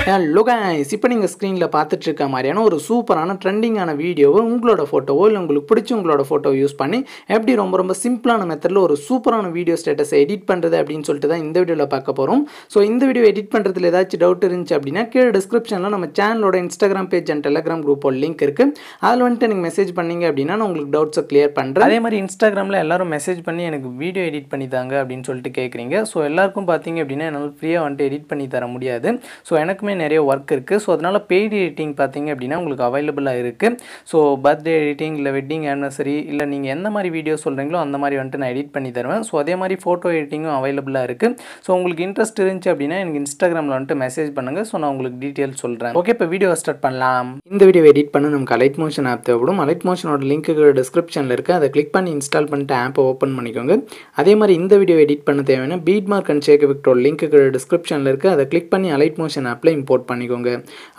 Hello guys இப்போ நீங்க ஸ்கிரீன்ல பார்த்துட்டு இருக்க மாதிரியான ஒரு சூப்பரான ட்ரெண்டிங்கான வீடியோவை உங்களோட போட்டோவோ இல்ல உங்களுக்கு பிடிச்ச உங்களோட போட்டோ யூஸ் பண்ணி எப்படி ரொம்ப சிம்பிளான மெத்தட்ல ஒரு சூப்பரான வீடியோ ஸ்டேட்டஸ் எடிட் பண்றது அப்படினு சொல்லிட்டு தான் இந்த வீடியோல பார்க்க போறோம். சோ இந்த வீடியோ எடிட் பண்றதுல ஏதாச்சும் டவுட் இருந்துச்சு அப்படினா கீழ டிஸ்கிரிப்ஷன்ல நம்ம சேனலோட Instagram பேஜ் அண்ட் Telegram குரூப்போட லிங்க் இருக்கு. அதுல வந்து நீங்க மெசேஜ் பண்ணீங்க அப்படினா நான் உங்களுக்கு டவுட்ஸை கிளியர் பண்றேன். அதே மாதிரி Instagramல எல்லாரும் மெசேஜ் பண்ணி எனக்கு வீடியோ எடிட் பண்ணி தாங்க அப்படினு சொல்லிட்டு கேக்குறீங்க. சோ எல்லாருக்கும் பாத்தீங்க அப்படினா என்னால ஃப்ரீயா வந்து எடிட் பண்ணி தர முடியாது. சோ எனக்குமே நிறைய வர்க் இருக்கு. சோ அதனால பெய்ட் எடிட்டிங் பாத்தீங்க அப்படினா உங்களுக்கு அவேலபிளா இருக்கு. சோ பர்த்டே எடிட்டிங் இல்ல வெட்டிங் ஆனிவர்சரி இல்ல நீங்க எந்த மாதிரி வீடியோ சொல்றீங்களோ அந்த மாதிரி வந்து நான் எடிட் பண்ணி தருவேன். சோ அதே மாதிரி போட்டோ எடிட்டிங்கும் அவேலபிளா இருக்கு. சோ உங்களுக்கு இன்ட்ரஸ்ட் இருந்துச்சு அப்படினா எனக்கு Instagramல வந்து மெசேஜ் பண்ணுங்க. சோ நான் உங்களுக்கு டீடைல்ஸ் சொல்றேன். ஓகே இப்போ வீடியோ ஸ்டார்ட் பண்ணலாம். இந்த வீடியோ எடிட் பண்ண நமக்கு Alight Motion ஆப் தேவைப்படும். Alight Motionோட லிங்க் டிஸ்கிரிப்ஷன்ல இருக்கு. அதை கிளிக் பண்ணி இன்ஸ்டால் பண்ணிட்டு ஆப்பை ஓபன் பண்ணிக்கோங்க. அதே மாதிரி இந்த வீடியோ எடிட் பண்ண தேவையான பீட் மார்க் அண்ட் ஷேக் எஃபெக்ட்டோட லிங்க் டிஸ்கிரிப்ஷன்ல இருக்கு. அதை கிளிக் பண்ணி Alight Motion ஆப்ல இம்போர்ட் பண்ணிக்கோங்க.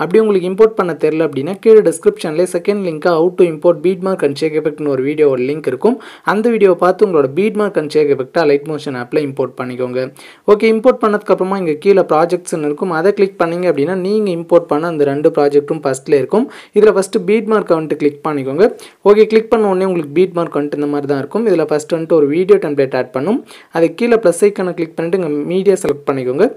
அப்படி உங்களுக்கு இம்போர்ட் பண்ண தெரியல அப்படினா கீழ டிஸ்கிரிப்ஷன்ல செகண்ட் லிங்கா how to import bead mark and shake effect னு ஒரு வீடியோவோட லிங்க் இருக்கும். அந்த வீடியோவை பார்த்து உங்களோட bead mark and shake effect Alight Motion ஆப்ல இம்போர்ட் பண்ணிக்கோங்க. ஓகே இம்போர்ட் பண்ணதுக்கு அப்புறமா இங்க கீழ ப்ராஜெக்ட்ஸ்னு இருக்கும். அதை கிளிக் பண்ணீங்க அப்படினா நீங்க இம்போர்ட் பண்ண அந்த ரெண்டு ப்ராஜெக்ட்டும் ஃபர்ஸ்ட்ல இருக்கும். இதுல ஃபர்ஸ்ட் bead mark வந்து கிளிக் பண்ணிக்கோங்க. ஓகே கிளிக் பண்ண உடனே உங்களுக்கு bead mark வந்து இந்த மாதிரி தான் இருக்கும். இதுல ஃபர்ஸ்ட் வந்து ஒரு வீடியோ டெம்ப்ளேட் ஆட் பண்ணும். அது கீழ ப்ளஸ் ஐகானை கிளிக் பண்ணிட்டு இங்க மீடியா செலக்ட் பண்ணிக்கோங்க.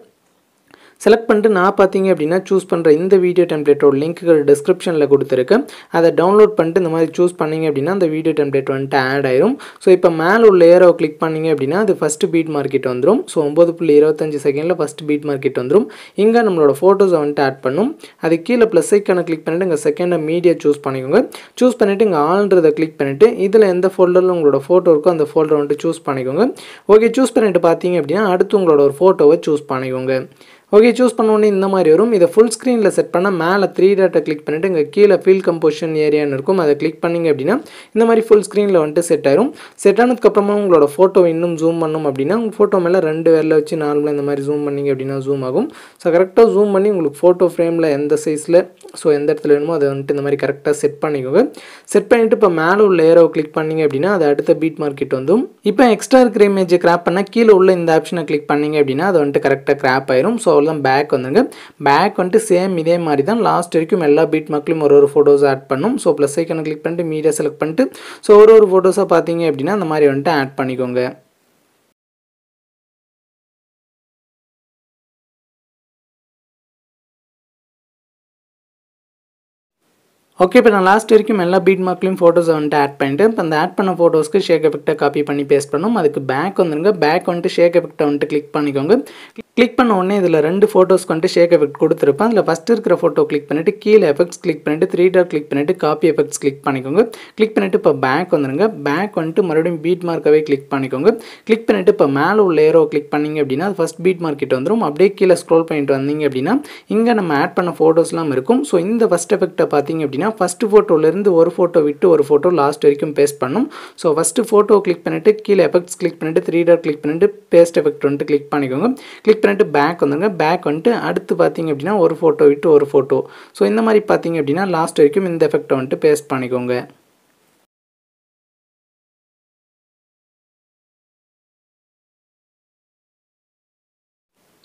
செலக்ட் பண்ணிட்டு நான் பார்த்தீங்க அப்படின்னா சூஸ் பண்ணுற இந்த வீடியோ டெம்ப்ளேட்டோட லிங்க்குகள் டிஸ்கிரிப்ஷனில் கொடுத்துருக்கேன். அதை டவுன்லோட் பண்ணிட்டு இந்த மாதிரி சூஸ் பண்ணிங்க அப்படின்னா அந்த வீடியோ டெம்ப்ளேட் வந்துட்டு ஆட் ஆயிரும். ஸோ இப்போ மேலே உள்ள ஏரோவை கிளிக் பண்ணிங்க அப்படின்னா அது ஃபஸ்ட்டு பீட் மார்க்கெட் வந்துடும். ஸோ 9.25 செகண்டில் ஃபஸ்ட்டு பீட் மார்க்கெட் வந்துடும். இங்கே நம்மளோட ஃபோட்டோஸை வந்துட்டு ஆட் பண்ணும். அது கீழே ப்ளஸ் ஐக்கானை கிளிக் பண்ணிவிட்டு இங்கே செகண்டாக மீடியா சூஸ் பண்ணிக்கோங்க. சூஸ் பண்ணிவிட்டு இங்கே ஆல்ன்றதை கிளிக் பண்ணிவிட்டு இதில் எந்த ஃபோல்டரில் உங்களோட ஃபோட்டோ இருக்கோ அந்த ஃபோல்டரை வந்துட்டு சூஸ் பண்ணிக்கோங்க. ஓகே சூஸ் பண்ணிவிட்டு பார்த்தீங்க அப்படின்னா அடுத்து உங்களோட ஒரு ஃபோட்டோவை சூஸ் பண்ணிக்கோங்க. ஓகே சூஸ் பண்ண உடனே இந்த மாதிரி வரும். இதை ஃபுல் ஸ்க்ரீனில் செட் பண்ணால் மேலே 3 டாட்டை கிளிக் பண்ணிவிட்டு இங்கே கீழே ஃபீல் கம்போசிஷன் ஏரியான்னு இருக்கும். அதை கிளிக் பண்ணிங்க அப்படின்னா இந்த மாதிரி ஃபுல் ஸ்க்ரீனில் வந்துட்டு செட் ஆயிரும். செட் ஆனதுக்கப்புறமா உங்களோட ஃபோட்டோ இன்னும் ஜூம் பண்ணணும் அப்படின்னா உங்கள் ஃபோட்டோ மேலே 2 விரலை வச்சு நார்மலாக இந்த மாதிரி ஜூம் பண்ணிங்க அப்படின்னா ஜூம் ஆகும். ஸோ கரெக்டாக ஜூம் பண்ணி உங்களுக்கு ஃபோட்டோ ஃப்ரேமில் எந்த சைஸில் ஸோ எந்த இடத்துல வேணுமோ அதை வந்துட்டு இந்த மாதிரி கரெக்டாக செட் பண்ணிக்கோங்க. செட் பண்ணிவிட்டு இப்போ மேலே உள்ள ஏரோவை கிளிக் பண்ணிங்க அப்படின்னா அது அடுத்த பீட் மார்க்கெட் வந்துடும். இப்போ எக்ஸ்ட்ரா இருக்கிற இமேஜை கிராப் பண்ணால் கீழே உள்ள இந்த ஆப்ஷனை கிளிக் பண்ணிங்க அப்படின்னா அது வந்துட்டு கரெக்டாக கிராப் ஆயிரும். ஸோ அவ்வளோதான் பேக் வந்துங்க. பேக் வந்துட்டு சேம் இதே மாதிரி தான் லாஸ்ட் வரைக்கும் எல்லா பீட் மார்க்லையும் ஒரு ஃபோட்டோஸ் ஆட் பண்ணும். ஸோ ப்ளஸ் ஐக்கானை கிளிக் பண்ணிட்டு மீடியா செலக்ட் பண்ணிட்டு ஸோ ஒரு ஃபோட்டோஸாக பார்த்தீங்க அப்படின்னா அந்த மாதிரி வந்துட்டு ஆட் பண்ணிக்கோங்க. ஓகே இப்போ நான் லாஸ்ட் வரைக்கும் எல்லா பீட் மார்க்லையும் ஃபோட்டோஸை வந்துட்டு ஆட் பண்ணிட்டு இப்போ அந்த ஆட் பண்ண ஃபோட்டோஸ்க்கு ஷேக் எஃபெக்ட்டை காப்பி பண்ணி பேஸ்ட் பண்ணணும். அதுக்கு பேக் வந்துருங்க. பேக் வந்துட்டு ஷேக் எஃபெக்ட்டை வந்துட்டு கிளிக் பண்ணிக்கோங்க. கிளிக் பண்ண உடனே இதில் 2 ஃபோட்டோஸ்க்கு வந்துட்டு ஷேக் எஃபெக்ட் கொடுத்துருப்பேன். அதில் ஃபஸ்ட்டு இருக்கிற ஃபோட்டோ கிளிக் பண்ணிவிட்டு கீழே எஃபெக்ட்ஸ் கிளிக் பண்ணிவிட்டு 3 டாட் கிளிக் பண்ணிவிட்டு காப்பி எஃபெக்ட்ஸ் கிளிக் பண்ணிக்கோங்க. கிளிக் பண்ணிவிட்டு இப்போ பேக் வந்துருங்க. பேக் வந்துட்டு மறுபடியும் பீட் மார்க்கவே கிளிக் பண்ணிக்கோங்க. கிளிக் பண்ணிவிட்டு இப்போ மேலே உள்ள ஏரோ கிளிக் பண்ணிங்க அப்படின்னா அது ஃபஸ்ட் பீட் மார்க்கெட் வந்துடும். அப்படியே கீழே ஸ்க்ரோல் பண்ணிட்டு வந்தீங்க அப்படின்னா இங்கே நம்ம ஆட் பண்ண ஃபோட்டோஸ்லாம் இருக்கும். ஸோ இந்த ஃபஸ்ட் எஃபெக்ட்டை பார்த்தீங்க அப்படின்னா ஃபஸ்ட்டு ஃபோட்டோலேருந்து ஒரு ஃபோட்டோ விட்டு ஒரு ஃபோட்டோ லாஸ்ட் வரைக்கும் பேஸ்ட் பண்ணும். ஸோ ஃபஸ்ட்டு ஃபோட்டோ கிளிக் பண்ணிவிட்டு கீழே எஃபெக்ட்ஸ் கிளிக் பண்ணிவிட்டு 3 டாட் கிளிக் பண்ணிவிட்டு பேஸ்ட் எஃபெக்ட் வந்துட்டு கிளிக் பண்ணிக்கோங்க. கிளிக் பண்ணிவிட்டு பேக் வந்துங்க. பேக் வந்துட்டு அடுத்து பார்த்தீங்க அப்படின்னா ஒரு ஃபோட்டோ விட்டு ஒரு ஃபோட்டோ ஸோ இந்த மாதிரி பார்த்தீங்க அப்படின்னா லாஸ்ட் வரைக்கும் இந்த எஃபெக்ட்டை வந்துட்டு பேஸ்ட் பண்ணிக்கோங்க.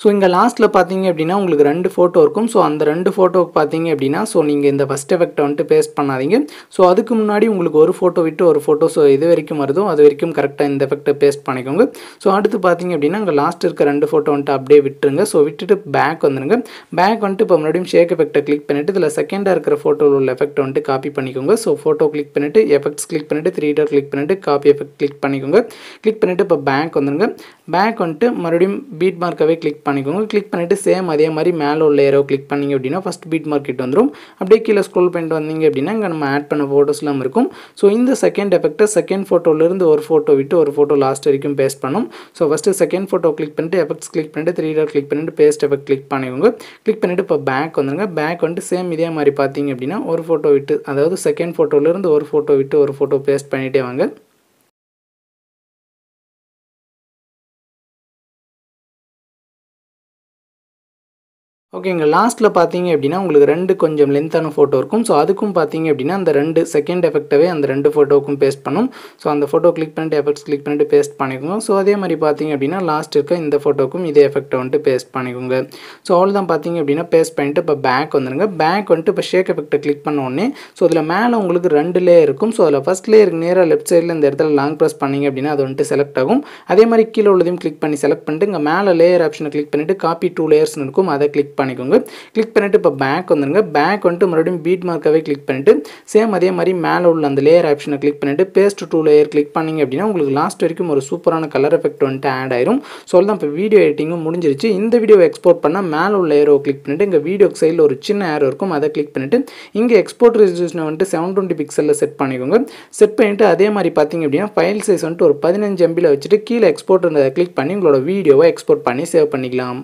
ஸோ இங்கே லாஸ்ட்டில் பார்த்தீங்க அப்படின்னா உங்களுக்கு 2 ஃபோட்டோ இருக்கும். ஸோ அந்த 2 ஃபோட்டோவுக்கு பார்த்தீங்க அப்படின்னா ஸோ நீங்கள் இந்த ஃபஸ்ட் எஃபெக்ட்டை வந்துட்டு பேஸ்ட் பண்ணாதீங்க. ஸோ அதுக்கு முன்னாடி உங்களுக்கு ஒரு ஃபோட்டோ விட்டு ஒரு ஃபோட்டோ ஸோ இது வரைக்கும் வருதோ அது வரைக்கும் கரெக்டாக இந்த எஃபெக்ட்டை பேஸ்ட் பண்ணிக்கோங்க. ஸோ அடுத்து பார்த்தீங்க அப்படின்னா இங்கே லாஸ்ட் இருக்க 2 ஃபோட்டோ வந்துட்டு அப்படியே விட்டுருங்க. ஸோ விட்டுட்டு பேக் வந்துருங்க. பேக் வந்துட்டு இப்போ மறுபடியும் ஷேக் எஃபெக்ட்டை கிளிக் பண்ணிவிட்டு இதில் செகண்டாக இருக்கிற ஃபோட்டோவில் உள்ள எஃபெக்ட் வந்துட்டு காப்பி பண்ணிக்கோங்க. ஸோ ஃபோட்டோ கிளிக் பண்ணிவிட்டு எஃபெக்ட்ஸ் கிளிக் பண்ணிவிட்டு 3 டாட் கிளிக் பண்ணிவிட்டு காப்பி எஃபெக்ட் கிளிக் பண்ணிக்கோங்க. கிளிக் பண்ணிவிட்டு இப்போ பேக் வந்துருங்க. பேக் வந்துட்டு மறுபடியும் பீட் மார்க்கவே கிளிக் பண்ணிக்கோங்க. கிளிக் பண்ணிவிட்டு சேம் அதே மாதிரி மேலே உள்ள ஏரோ கிளிக் பண்ணிங்க அப்படின்னா ஃபஸ்ட் பீட் மார்க்கெட் வந்துடும். அப்படியே கீழே ஸ்க்ரோல் பண்ணிட்டு வந்தீங்க அப்படின்னா இங்கே நம்ம ஆட் பண்ண ஃபோட்டோஸ்லாம் இருக்கும். ஸோ இந்த செகண்ட் எஃபெக்ட்டை செகண்ட் ஃபோட்டோலேருந்து ஒரு ஃபோட்டோ விட்டு ஒரு ஃபோட்டோ லாஸ்ட் வரைக்கும் பேஸ்ட் பண்ணும். So first second photo click பண்ணிட்டு எஃபெக்ட்ஸ் கிளிக் பண்ணிட்டு 3 டாட் கிளிக் பண்ணிட்டு பேஸ்ட் எஃபெக்ட் கிளிக் பண்ணிக்கோங்க. கிளிக் பண்ணிவிட்டு இப்போ பேக் வந்துருங்க. பேக் வந்துட்டு சேம் இதே மாதிரி பார்த்தீங்க அப்படின்னா ஒரு ஃபோட்டோ விட்டு அதாவது செகண்ட் ஃபோட்டோலேருந்து ஒரு ஃபோட்டோ விட்டு ஒரு ஃபோட்டோ பேஸ்ட் பண்ணிகிட்டே வாங்க. ஓகேங்க. லாஸ்ட்ல பார்த்தீங்க அப்படின்னா, உங்களுக்கு 2 கொஞ்சம் லென்த்தான ஃபோட்டோ இருக்கும். ஸோ அதுக்கும் பார்த்தீங்க அப்படின்னா, அந்த 2 செகண்ட் எஃபெக்ட்டவே அந்த 2 ஃபோட்டோவுக்கும் பேஸ்ட் பண்ணும். ஸோ அந்த ஃபோட்டோ கிளிக் பண்ணிட்டு எஃபெக்ட்ஸ் கிளிக் பண்ணிட்டு பேஸ்ட் பண்ணிக்கோங்க. ஸோ அதே மாதிரி பார்த்தீங்க அப்படின்னா, லாஸ்ட் இருக்க இந்த ஃபோட்டோக்கும் இதே எஃபெக்ட்டை வந்துட்டு பேஸ்ட் பண்ணிக்கோங்க. ஸோ அவ்வளோதான் பார்த்தீங்க அப்படின்னா, பேஸ்ட் பண்ணிட்டு இப்போ பேக் வந்துருங்க. பேக் வந்துட்டு இப்போ ஷேக் எஃபெக்ட்டை கிளிக் பண்ண உடனே ஸோ இதில் மேலே உங்களுக்கு 2 லேயர் இருக்கும். ஸோ அதில் ஃபஸ்ட் லேயருக்கு நேராக லெஃப்ட் சைடில் இந்த இடத்துல லாங் ப்ரெஸ் பண்ணிங்க அப்படின்னா அது வந்துட்டு செலக்ட் ஆகும். அதே மாதிரி கீழே உள்ளதையும் கிளிக் பண்ணி செலக்ட் பண்ணிட்டு இங்கே மேலே லேயர் ஆப்ஷனை கிளிக் பண்ணிவிட்டு காப்பி 2 லேயர்ஸ்னு இருக்கும். அதை கிளிக் பண்ணிக்கோங்க. கிளிக் பண்ணிட்டு இப்போ பேக் வந்துருங்க. பேக் வந்துட்டு மறுபடியும் பீட் மார்க்காகவே கிளிக் பண்ணிட்டு சேம் அதே மாதிரி மேலே உள்ள அந்த லேயர் ஆப்ஷனை கிளிக் பண்ணிட்டு பேஸ்ட் 2 லேயர் கிளிக் பண்ணிங்க அப்படின்னா உங்களுக்கு லாஸ்ட் வரைக்கும் ஒரு சூப்பரான கலர் எஃபெக்ட் வந்துட்டு ஆட் ஆயிரும். ஸோ தான் இப்போ வீடியோ எடிட்டிங்கும் முடிஞ்சிருச்சு. இந்த வீடியோவை எக்ஸ்போர்ட் பண்ணால் மேலே உள்ள ஏரோ கிளிக் பண்ணிட்டு இங்கே வீடியோக்கு சைடில் ஒரு சின்ன ஏரோ இருக்கும். அதை கிளிக் பண்ணிட்டு இங்கே எக்ஸ்போர்ட் ரெசல்யூஷனை வந்துட்டு 720 பிக்சலில் செட் பண்ணிக்கோங்க. செட் பண்ணிட்டு அதே மாதிரி பார்த்தீங்க அப்படின்னா ஃபைல் சைஸ் வந்துட்டு ஒரு 15 MB வச்சுட்டு கீழே எக்ஸ்போர்ட் கிளிக் பண்ணி உங்களோட வீடியோவை எக்ஸ்போர்ட் பண்ணி சேவ் பண்ணிக்கலாம்.